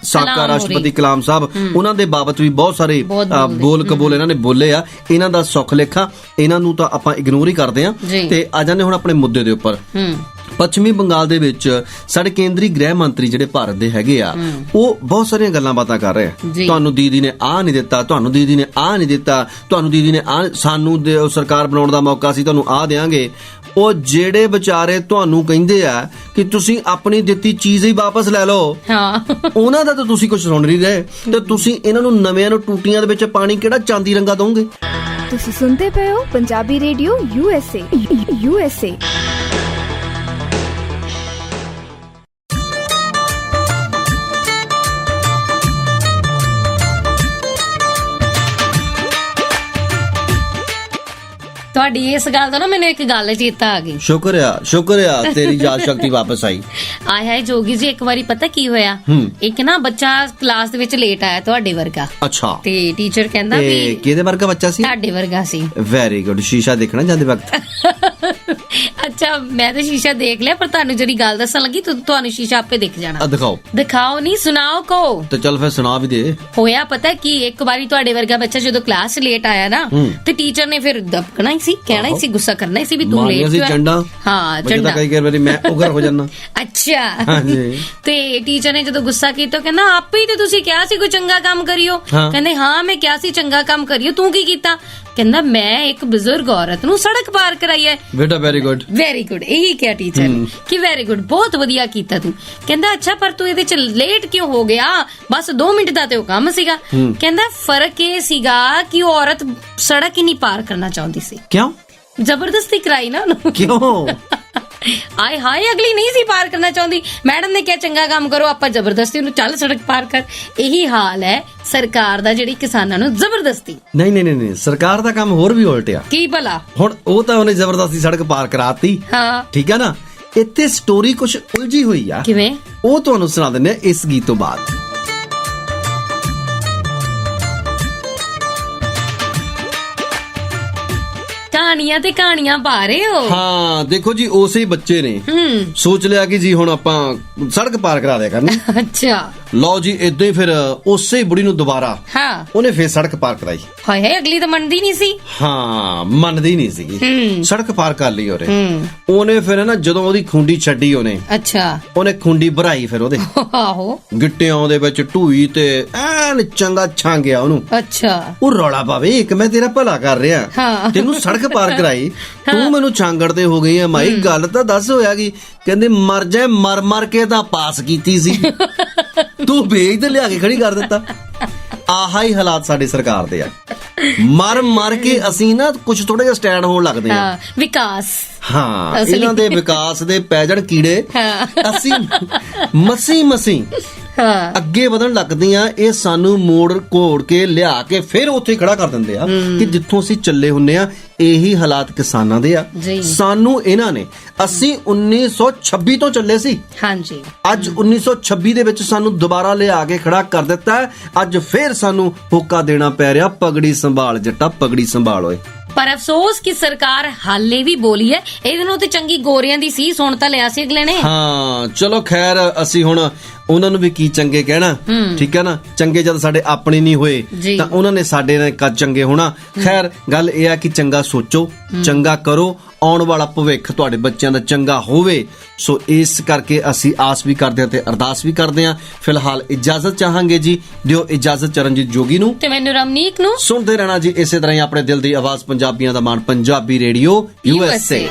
ਸਾਬਕਾ ਰਾਸ਼ਟਰਪਤੀ ਕਲਾਮ ਸਾਹਿਬ, ਉਹਨਾਂ ਦੇ ਬਾਬਤ ਵੀ ਬਹੁਤ ਸਾਰੇ ਬੋਲ ਕਬੋਲ ਇਹਨਾਂ ਨੇ ਬੋਲੇ ਆ। ਇਹਨਾਂ ਦਾ ਸੁੱਖ ਲੇਖਾ, ਇਹਨਾਂ ਨੂੰ ਤਾਂ ਆਪਾਂ ਇਗਨੋਰ ਹੀ ਕਰਦੇ ਆ। ਤੇ ਆ ਜਾਂਦੇ ਹੁਣ ਆਪਣੇ ਮੁੱਦੇ ਦੇ ਉੱਪਰ। ਪੱਛਮੀ ਬੰਗਾਲ ਦੇ ਵਿੱਚ ਸਾਡੇ ਕੇਂਦਰੀ ਗ੍ਰਹਿ ਮੰਤਰੀ ਜਿਹੜੇ ਭਾਰਤ ਦੇ ਹੈਗੇ ਆ, ਉਹ ਬਹੁਤ ਸਾਰੀਆਂ ਗੱਲਾਂ ਬਾਤਾਂ ਕਰ ਰਹੇ ਆ। ਤੁਹਾਨੂੰ ਦੀਦੀ ਨੇ ਆਹ ਨਹੀਂ ਦਿੱਤਾ, ਤੁਹਾਨੂੰ ਦੀਦੀ ਨੇ ਆਹ ਨਹੀਂ ਦਿੱਤਾ, ਤੁਹਾਨੂੰ ਦੀਦੀ ਨੇ ਸਾਨੂੰ ਸਰਕਾਰ ਬਣਾਉਣ ਦਾ ਮੌਕਾ ਸੀ, ਤੁਹਾਨੂੰ ਆਹ ਦੇਾਂਗੇ। ਉਹ ਜਿਹੜੇ ਵਿਚਾਰੇ ਤੁਹਾਨੂੰ ਕਹਿੰਦੇ ਆ ਕਿ ਤੁਸੀਂ ਆਪਣੀ ਦਿੱਤੀ ਚੀਜ਼ ਹੀ ਵਾਪਸ ਲੈ ਲਓ, ਉਹਨਾਂ ਦਾ ਤਾਂ ਤੁਸੀਂ ਕੁਝ ਸੁਣ ਨਹੀਂ ਰਹੇ, ਤੇ ਤੁਸੀਂ ਇਹਨਾਂ ਨੂੰ ਨਵਿਆਂ ਨੂੰ ਟੂਟੀਆਂ ਦੇ ਵਿੱਚ ਪਾਣੀ ਕਿਹੜਾ ਚਾਂਦੀ ਰੰਗਾ ਦੋਗੇ? ਤੁਸੀਂ ਸੁਣਦੇ ਪਏ ਹੋ ਪੰਜਾਬੀ ਰੇਡੀਓ USA। ਤੁਹਾਡੀ ਇਸ ਗੱਲ ਤੋਂ ਨਾ ਮੈਨੂੰ ਇੱਕ ਗੱਲ ਚੇਤਾ ਆ ਗਈ। ਸ਼ੁਕਰ ਆ ਤੇਰੀ ਯਾਦ ਸ਼ਕਤੀ ਵਾਪਸ ਆਈ। ਆਏ ਜੋਗੀ ਜੀ, ਇੱਕ ਵਾਰੀ ਪਤਾ ਕੀ ਹੋਇਆ, ਇੱਕ ਨਾ ਬੱਚਾ ਕਲਾਸ ਦੇ ਵਿੱਚ ਲੇਟ ਆਇਆ ਤੁਹਾਡੇ ਵਰਗਾ। ਅੱਛਾ। ਤੇ ਟੀਚਰ ਕਹਿੰਦਾ ਵੀ ਕਿਹਦੇ ਵਰਗਾ ਬੱਚਾ ਸੀ? ਤੁਹਾਡੇ ਵਰਗਾ ਸੀ। Very good. ਸ਼ੀਸ਼ਾ ਦੇਖਣਾ ਜਾਂਦੇ ਵਕਤ? ਅੱਛਾ, ਮੈਂ ਤਾਂ ਸ਼ੀਸ਼ਾ ਦੇਖ ਲਿਆ, ਪਰ ਤੁਹਾਨੂੰ ਜਿਹੜੀ ਗੱਲ ਦੱਸਣ ਲੱਗੀ ਤੁਹਾਨੂੰ ਸ਼ੀਸ਼ਾ ਆਪੇ ਦਿਖ ਜਾਣਾ। ਦਿਖਾਓ ਨਹੀਂ, ਸੁਣਾਓ ਕਹੋ। ਤੇ ਚੱਲ ਫਿਰ ਸੁਣਾ ਵੀ ਦੇ। ਹੋਇਆ ਪਤਾ ਕੀ, ਇੱਕ ਵਾਰੀ ਤੁਹਾਡੇ ਵਰਗਾ ਬੱਚਾ ਜਦੋਂ ਕਲਾਸ ਲੇਟ ਆਇਆ ਨਾ, ਤੇ ਟੀਚਰ ਨੇ ਫਿਰ ਦਬਕਣਾ ਹੀ ਸੀ, ਕਹਿਣਾ ਹੀ ਸੀ, ਗੁੱਸਾ ਕਰਨਾ ਹੀ ਸੀ ਵੀ ਤੂੰ ਲੇਟ ਕਿਉਂ? ਚੰਡਾ। ਹਾਂ, ਚੰਡਾ। ਕਈ ਵਾਰੀ ਮੈਂ ਉਗਰ ਹੋ ਜਾਣਾ। ਅੱਛਾ। ਤੇ ਟੀਚਰ ਨੇ ਜਦੋਂ ਗੁੱਸਾ ਕੀਤਾ, ਕਹਿੰਦਾ ਆਪੇ ਹੀ ਤੇ ਤੁਸੀਂ ਕਿਹਾ ਸੀ ਕੋਈ ਚੰਗਾ ਕੰਮ ਕਰਿਓ। ਕਹਿੰਦੇ ਹਾਂ, ਮੈਂ ਕਿਹਾ ਸੀ ਚੰਗਾ ਕੰਮ ਕਰਿਓ, ਤੂੰ ਕੀ ਕੀਤਾ? ਕਹਿੰਦਾ ਮੈਂ ਇੱਕ ਬਜ਼ੁਰਗ ਔਰਤ ਨੂੰ ਸੜਕ ਪਾਰ ਕਰਾਈ ਹੈ। ਬੇਟਾ ਵੈਰੀ ਗੁੱਡ। ਇਹੀ ਕਿਹਾ ਟੀਚਰ ਨੇ ਕਿ ਵੈਰੀ ਗੁੱਡ, ਬਹੁਤ ਵਧੀਆ ਕੀਤਾ ਤੂੰ। ਕਹਿੰਦਾ ਅੱਛਾ, ਪਰ ਤੂੰ ਇਹਦੇ ਚ ਲੇਟ ਕਿਉਂ ਹੋ ਗਿਆ? ਬਸ 2 ਮਿੰਟ ਦਾ ਤੇ ਉਹ ਕੰਮ ਸੀਗਾ। ਕਹਿੰਦਾ ਫਰਕ ਇਹ ਸੀਗਾ ਕਿ ਉਹ ਔਰਤ ਸੜਕ ਹੀ ਨਹੀਂ ਪਾਰ ਕਰਨਾ ਚਾਹੁੰਦੀ ਸੀ। ਕਿਉਂ? ਜ਼ਬਰਦਸਤੀ ਕਰਾਈ ਨਾ ਉਹਨੂੰ। ਕਿਉਂ? ਆਏ ਹਾਏ, ਅਗਲੀ ਨਹੀਂ ਸੀ ਪਾਰ ਕਰਨਾ ਚਾਹੁੰਦੀ, ਮੈਡਮ ਨੇ ਕਿਹਾ ਚੰਗਾ ਕੰਮ ਕਰੋ, ਆਪਾਂ ਜ਼ਬਰਦਸਤੀ ਉਹਨੂੰ ਚੱਲ ਸੜਕ ਪਾਰ ਕਰ। ਇਹੀ ਹਾਲ ਹੈ ਸਰਕਾਰ ਦਾ, ਜਿਹੜੀ ਕਿਸਾਨਾਂ ਨੂੰ ਜ਼ਬਰਦਸਤੀ। ਨਹੀਂ, ਸਰਕਾਰ ਦਾ ਕੰਮ ਹੋਰ ਵੀ ਉਲਟਿਆ। ਕੀ ਭਲਾ? ਹੁਣ ਉਹ ਤਾਂ ਉਹਨੇ ਜ਼ਬਰਦਸਤੀ ਸੜਕ ਪਾਰ ਕਰਾਤੀ, ਹਾਂ, ਠੀਕ ਹੈ ਨਾ? ਇੱਥੇ ਸਟੋਰੀ ਕੁਝ ਉਲਝੀ ਹੋਈ ਆ। ਕਿਵੇਂ? ਉਹ ਤੁਹਾਨੂੰ ਸੁਣਾ ਦਿੰਦੇ ਆ ਇਸ ਗੀਤ ਤੋਂ ਬਾਅਦ। ਕਹਾਣੀਆਂ ਤੇ ਕਹਾਣੀਆਂ ਪਾ ਰਹੇ ਹੋ। ਹਾਂ, ਦੇਖੋ ਜੀ, ਉਸੇ ਬੱਚੇ ਨੇ ਸੋਚ ਲਿਆ ਕਿ ਜੀ ਹੁਣ ਆਪਾਂ ਸੜਕ ਪਾਰ ਕਰਾ ਦਿਆ ਕਰਨੀ। ਅੱਛਾ। ਲਓ ਜੀ ਇਦਾਂ ਹੀ ਫਿਰ ਉਸੇ ਬੁੜੀ ਨੂੰ ਦੁਬਾਰਾ ਹਾਂ ਉਹਨੇ ਫੇਰ ਸੜਕ ਪਾਰ ਕਰਾਈ। ਹਾਏ ਅਗਲੀ ਤਾਂ ਮੰਨਦੀ ਨਹੀਂ ਸੀ। ਹਾਂ ਮੰਨਦੀ ਨਹੀਂ ਸੀਗੀ, ਸੜਕ ਪਾਰ ਕਰ ਲਈ ਉਹਨੇ ਫਿਰ ਨਾ ਜਦੋਂ ਉਹਦੀ ਖੁੰਡੀ ਛੱਡੀ ਅੱਛਾ ਉਹਨੇ ਖੁੰਡੀ ਭਰਾਈ ਫਿਰ ਉਹਦੇ ਆਹੋ ਗਿੱਟਿਆਂ ਦੇ ਵਿੱਚ ਢੂਈ ਤੇ ਐਨ ਚੰਗਾ ਛਾਂਗਿਆ ਉਹਨੂੰ। ਅੱਛਾ ਉਹ ਰੌਲਾ ਪਾਵੇ ਇੱਕ ਮੈਂ ਤੇਰਾ ਭਲਾ ਕਰ ਰਿਹਾ ਤੈਨੂੰ ਸੜਕ ਪਾਰ ਕਰਾਈ ਤੂੰ ਮੈਨੂੰ ਛਾਂਗੜਦੇ ਹੋ ਗਈ ਆ ਮਾਈ ਗੱਲ ਤਾਂ ਦੱਸ ਹੋਇਆ ਕੀ? ਕਹਿੰਦੇ ਮਰ ਜਾਏ ਮਰ ਕੇ ਤਾਂ ਪਾਸ ਕੀਤੀ ਸੀ ਤੂੰ ਵੇਚ ਤੇ ਲਿਆ ਕੇ ਖੜੀ ਕਰ ਦਿੱਤਾ। ਆਹਾ ਹੀ ਹਾਲਾਤ ਸਾਡੇ ਸਰਕਾਰ ਦੇ ਆ, ਮਰ ਕੇ ਅਸੀਂ ਨਾ ਕੁਝ ਥੋੜਾ ਜਿਹਾ ਸਟੈਂਡ ਹੋਣ ਲੱਗਦੇ ਆ। ਵਿਕਾਸ ਹਾਂ ਇਹਨਾਂ ਦੇ ਵਿਕਾਸ ਦੇ ਪੈ ਜਾਣ ਕੀੜੇ ਅਸੀਂ ਮਸੀਂ ਅੱਗੇ ਵਧਣ ਲੱਗਦੀਆਂ ਇਹ ਸਾਨੂੰ ਮੋੜ ਘੋੜ ਕੇ ਲਿਆ ਕੇ ਫਿਰ ਉੱਥੇ ਖੜਾ ਕਰ ਦਿੰਦੇ ਆ ਕਿ ਜਿੱਥੋਂ ਅਸੀਂ ਚੱਲੇ ਹੁੰਨੇ ਆ। ਇਹੀ ਹਾਲਾਤ ਕਿਸਾਨਾਂ ਦੇ ਆ। ਸਾਨੂੰ ਇਹਨਾਂ ਨੇ ਅਸੀਂ 1926 ਤੋਂ ਚੱਲੇ ਸੀ, ਹਾਂਜੀ ਅੱਜ 1926 ਦੇ ਵਿੱਚ ਸਾਨੂੰ ਦੁਬਾਰਾ ਲਿਆ ਕੇ ਖੜਾ ਕਰ ਦਿੱਤਾ। ਅੱਜ ਫਿਰ ਸਾਨੂੰ ਹੋਕਾ ਦੇਣਾ ਪੈ ਰਿਹਾ ਪਗੜੀ ਸੰਭਾਲ ਜੱਟਾ ਪਗੜੀ ਸੰਭਾਲ ਓਏ। ਪਰ ਅਫਸੋਸ ਕਿ ਸਰਕਾਰ ਹਾਲੇ ਵੀ ਬੋਲੀ ਹੈ। ਇਹਦੇ ਨੂੰ ਤੇ ਚੰਗੀ ਗੋਰਿਆਂ ਦੀ ਸੀ, ਸੁਣ ਤਾਂ ਲਿਆ ਸੀ ਅਗਲੇ ਨੇ। ਹਾਂ ਚਲੋ ਖੈਰ ਅਸੀਂ ਹੁਣ ਉਹਨਾਂ ਨੂੰ ਵੀ ਕੀ ਚੰਗੇ ਕਹਿਣਾ, ਠੀਕ ਹੈ ਨਾ। ਚੰਗੇ ਜਦ ਸਾਡੇ ਆਪਣੇ ਨਹੀਂ ਹੋਏ ਤਾਂ ਉਹਨਾਂ ਨੇ ਸਾਡੇ ਨਾਲ ਕਦ ਚੰਗੇ ਹੋਣਾ। ਖੈਰ ਗੱਲ ਇਹ ਆ ਕਿ ਚੰਗਾ ਸੋਚੋ, ਚੰਗਾ ਕਰੋ, ਆਉਣ ਵਾਲਾ ਭਵਿੱਖ ਤੁਹਾਡੇ ਬੱਚਿਆਂ ਦਾ ਚੰਗਾ ਹੋਵੇ। ਸੋ ਇਸ ਕਰਕੇ ਅਸੀਂ ਆਸ ਵੀ ਕਰਦੇ ਹਾਂ ਤੇ ਅਰਦਾਸ ਵੀ ਕਰਦੇ ਹਾਂ। ਫਿਲਹਾਲ ਇਜਾਜ਼ਤ ਚਾਹਾਂਗੇ ਜੀ, ਦਿਓ ਇਜਾਜ਼ਤ ਚਰਨਜੀਤ ਜੋਗੀ ਨੂੰ ਤੇ ਮੈਨੂੰ ਰਮਨੀਕ ਨੂੰ। ਸੁਣਦੇ ਰਹਿਣਾ ਜੀ ਇਸੇ ਤਰ੍ਹਾਂ ਹੀ ਆਪਣੇ ਦਿਲ ਦੀ ਆਵਾਜ਼ ਪੰਜਾਬੀਆਂ ਦਾ ਮਾਣ ਪੰਜਾਬੀ ਰੇਡੀਓ USA।